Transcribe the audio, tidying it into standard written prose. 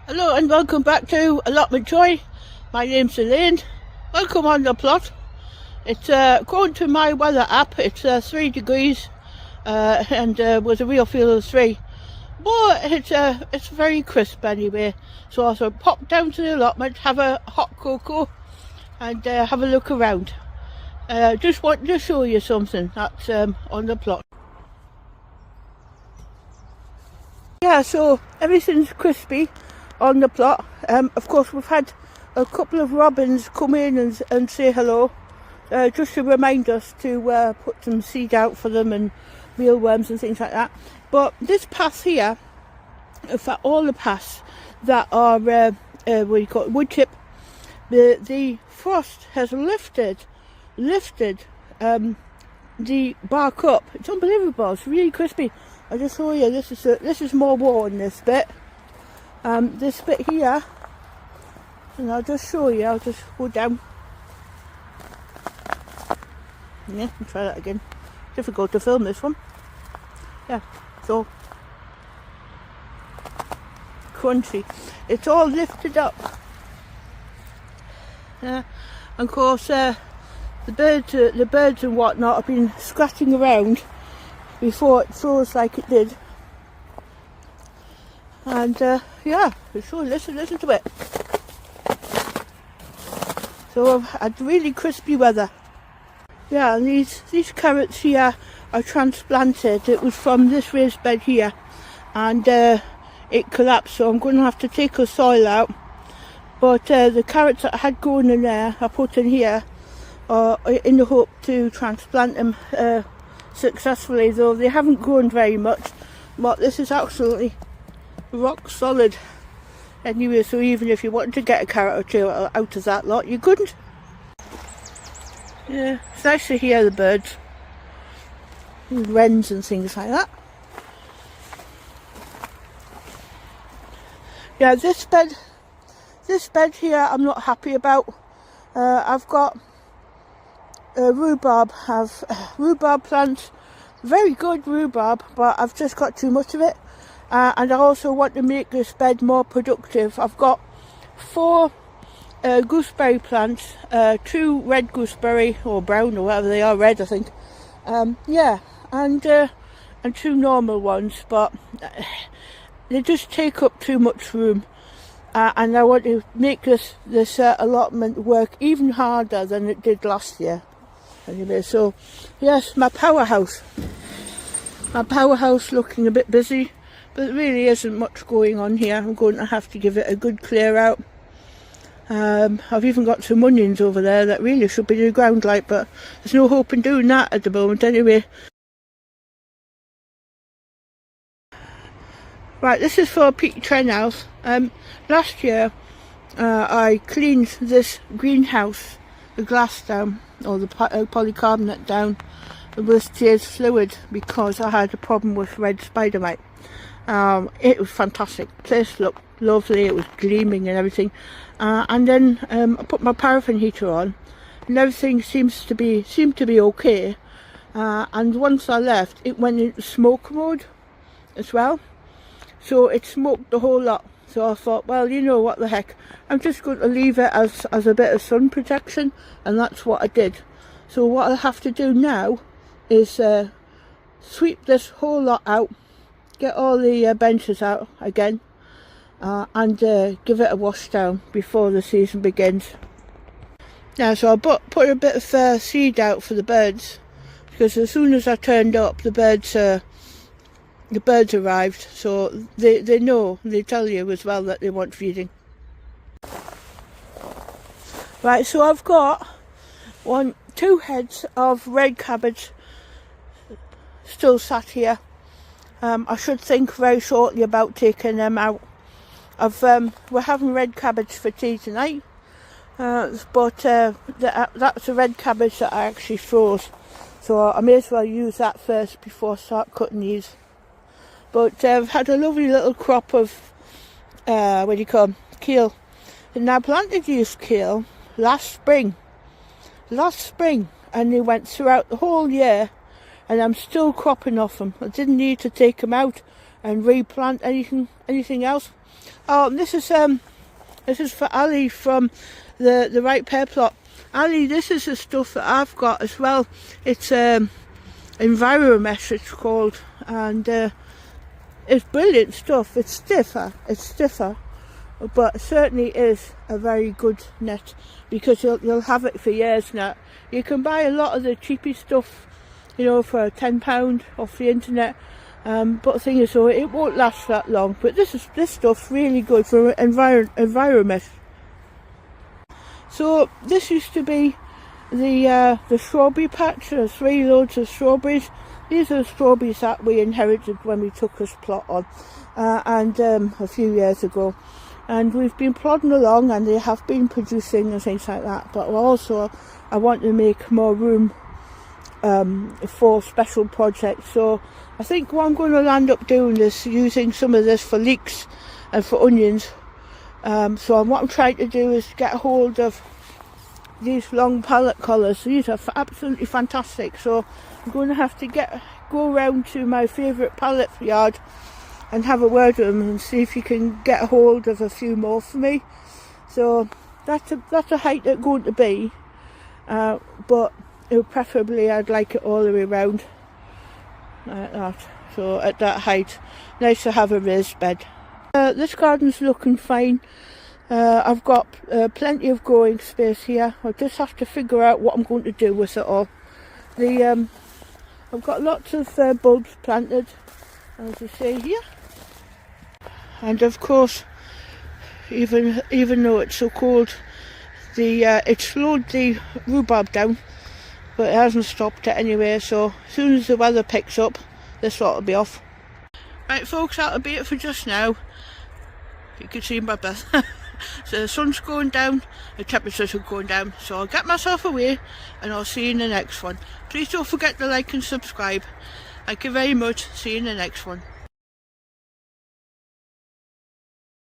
Hello and welcome back to Allotment Joy. My name's Elaine. Welcome on the plot. It's according to my weather app, it's 3 degrees and with a real feel of 3. But it's very crisp anyway. So I thought pop down to the allotment, have a hot cocoa and have a look around. Just wanted to show you something that's on the plot. Yeah, so everything's crispy on the plot. Of course, we've had a couple of robins come in and say hello, just to remind us to put some seed out for them and mealworms and things like that. But this path here, in fact, all the paths that are what do you call it, wood chip, the frost has lifted the bark up. It's unbelievable. It's really crispy. I'll just show you. This is more worn, this bit. This bit here, and I'll just show you. I'll just go down. Yeah, I'll try that again. Difficult to film this one. Yeah, so crunchy. It's all lifted up. Yeah, and of course the birds and whatnot have been scratching around before it froze like it did. And yeah, so listen to it. So I've had really crispy weather. Yeah, and these carrots here are transplanted. It was from this raised bed here, and it collapsed, so I'm going to have to take the soil out. But the carrots that I had grown in there, I put in here in the hope to transplant them successfully, though they haven't grown very much. But this is absolutely rock solid anyway, so even if you wanted to get a carrot or two out of that lot, you couldn't. Yeah, it's nice to hear the birds, wrens and things like that. Yeah, this bed here I'm not happy about. I've got rhubarb plants, very good rhubarb, but I've just got too much of it. And I also want to make this bed more productive. I've got 4 gooseberry plants, 2 red gooseberry, or brown, or whatever they are, red I think. Yeah, and 2 normal ones, but they just take up too much room. And I want to make this allotment work even harder than it did last year. Anyway, so yes, my powerhouse looking a bit busy. But there really isn't much going on here. I'm going to have to give it a good clear out. I've even got some onions over there that really should be in the ground like, but there's no hope in doing that at the moment anyway. Right, this is for Peter Trenhouse. Last year I cleaned this greenhouse, the glass down, or the polycarbonate down with Jay's fluid because I had a problem with red spider mite. It was fantastic. The place looked lovely, it was gleaming and everything. And then I put my paraffin heater on and everything seemed to be okay. And once I left, it went into smoke mode as well. So it smoked the whole lot. So I thought, well, you know what the heck, I'm just going to leave it as a bit of sun protection, and that's what I did. So what I'll have to do now is sweep this whole lot out, get all the benches out again, and give it a wash down before the season begins. Now, so I put a bit of seed out for the birds, because as soon as I turned up, the birds arrived, so they know, they tell you as well that they want feeding. Right, so I've got 2 heads of red cabbage still sat here. I should think very shortly about taking them out. We're having red cabbage for tea tonight, but that's a red cabbage that I actually froze, so I may as well use that first before I start cutting these. But I've had a lovely little crop of kale, and I planted these kale last spring, and they went throughout the whole year, and I'm still cropping off them. I didn't need to take them out and replant anything else. Oh, this is for Ali from the Right Pear Plot. Ali, this is the stuff that I've got as well. It's Enviromesh it's called, and it's brilliant stuff. It's stiffer, but it certainly is a very good net, because you'll have it for years now. You can buy a lot of the cheapy stuff, you know, for £10 off the internet, but the thing is, though, it won't last that long. But this stuff's really good for Enviromesh. So this used to be the strawberry patch. There's 3 loads of strawberries. These are the strawberries that we inherited when we took this plot on, and a few years ago. And we've been plodding along, and they have been producing and things like that. But also, I want to make more room for special projects. So I think what I'm going to land up doing is using some of this for leeks and for onions. So what I'm trying to do is get a hold of these long palette colours. These are absolutely fantastic. So I'm going to have to go around to my favourite palette yard and have a word with them and see if you can get a hold of a few more for me. So that's a height it's going to be, but preferably I'd like it all the way round like that. So at that height, nice to have a raised bed. This garden's looking fine. I've got plenty of growing space here. I just have to figure out what I'm going to do with it all. I've got lots of bulbs planted, as you see here. And of course, even though it's so cold, it slowed the rhubarb down, but it hasn't stopped it anyway. So as soon as the weather picks up, this lot will be off. Right folks, that'll be it for just now. You can see my breath. So the sun's going down, the temperatures are going down, so I'll get myself away and I'll see you in the next one. Please don't forget to like and subscribe. Thank you very much. See you in the next one.